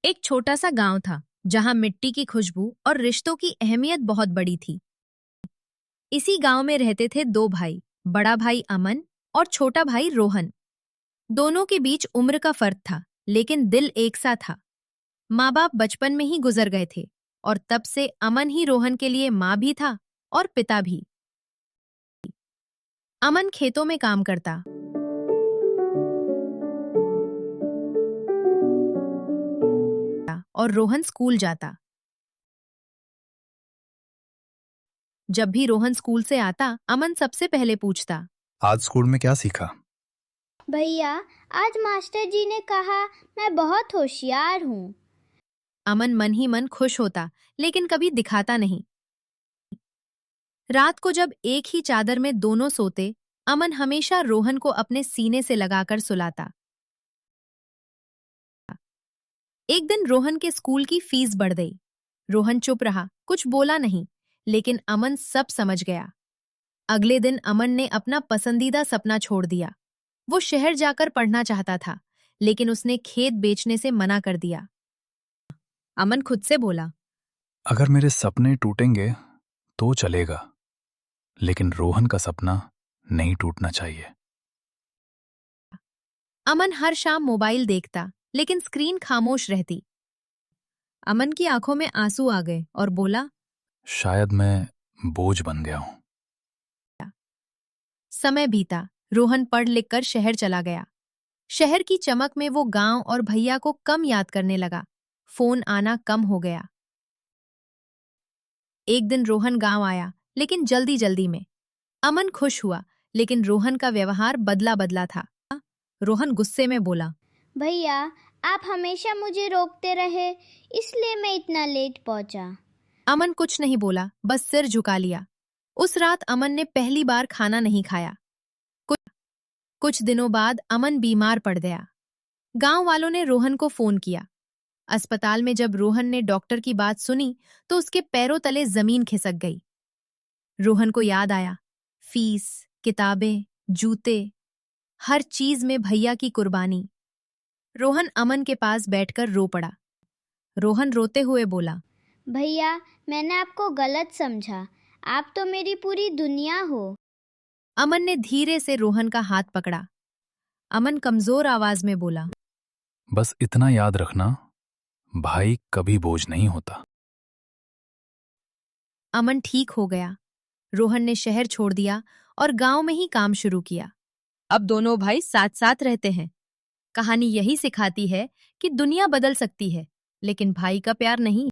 एक छोटा सा गांव था जहां मिट्टी की खुशबू और रिश्तों की अहमियत बहुत बड़ी थी। इसी गांव में रहते थे दो भाई, बड़ा भाई अमन और छोटा भाई रोहन। दोनों के बीच उम्र का फर्क था, लेकिन दिल एक सा था। माँ बाप बचपन में ही गुजर गए थे और तब से अमन ही रोहन के लिए माँ भी था और पिता भी। अमन खेतों में काम करता और रोहन स्कूल जाता। जब भी रोहन स्कूल से आता, अमन सबसे पहले पूछता, आज स्कूल में क्या सीखा? भैया, आज मास्टर जी ने कहा मैं बहुत होशियार हूँ। अमन मन ही मन खुश होता, लेकिन कभी दिखाता नहीं। रात को जब एक ही चादर में दोनों सोते, अमन हमेशा रोहन को अपने सीने से लगाकर सुलाता। एक दिन रोहन के स्कूल की फीस बढ़ गई। रोहन चुप रहा, कुछ बोला नहीं, लेकिन अमन सब समझ गया। अगले दिन अमन ने अपना पसंदीदा सपना छोड़ दिया। वो शहर जाकर पढ़ना चाहता था, लेकिन उसने खेत बेचने से मना कर दिया। अमन खुद से बोला, अगर मेरे सपने टूटेंगे तो चलेगा, लेकिन रोहन का सपना नहीं टूटना चाहिए। अमन हर शाम मोबाइल देखता, लेकिन स्क्रीन खामोश रहती। अमन की आंखों में आंसू आ गए और बोला, शायद मैं बोझ बन गया हूं। समय बीता। रोहन पढ़ लिख कर शहर चला गया। शहर की चमक में वो गांव और भैया को कम याद करने लगा। फोन आना कम हो गया। एक दिन रोहन गांव आया, लेकिन जल्दी जल्दी में। अमन खुश हुआ, लेकिन रोहन का व्यवहार बदला बदला था। रोहन गुस्से में बोला, भैया, आप हमेशा मुझे रोकते रहे, इसलिए मैं इतना लेट पहुँचा। अमन कुछ नहीं बोला, बस सिर झुका लिया। उस रात अमन ने पहली बार खाना नहीं खाया। कुछ दिनों बाद अमन बीमार पड़ गया। गांव वालों ने रोहन को फोन किया। अस्पताल में जब रोहन ने डॉक्टर की बात सुनी, तो उसके पैरों तले जमीन खिसक गई। रोहन को याद आया, फीस, किताबें, जूते, हर चीज में भैया की कुर्बानी। रोहन अमन के पास बैठकर रो पड़ा। रोहन रोते हुए बोला, भैया, मैंने आपको गलत समझा। आप तो मेरी पूरी दुनिया हो। अमन ने धीरे से रोहन का हाथ पकड़ा। अमन कमजोर आवाज में बोला, बस इतना याद रखना, भाई कभी बोझ नहीं होता। अमन ठीक हो गया। रोहन ने शहर छोड़ दिया और गांव में ही काम शुरू किया। अब दोनों भाई साथ साथ रहते हैं। कहानी यही सिखाती है कि दुनिया बदल सकती है, लेकिन भाई का प्यार नहीं।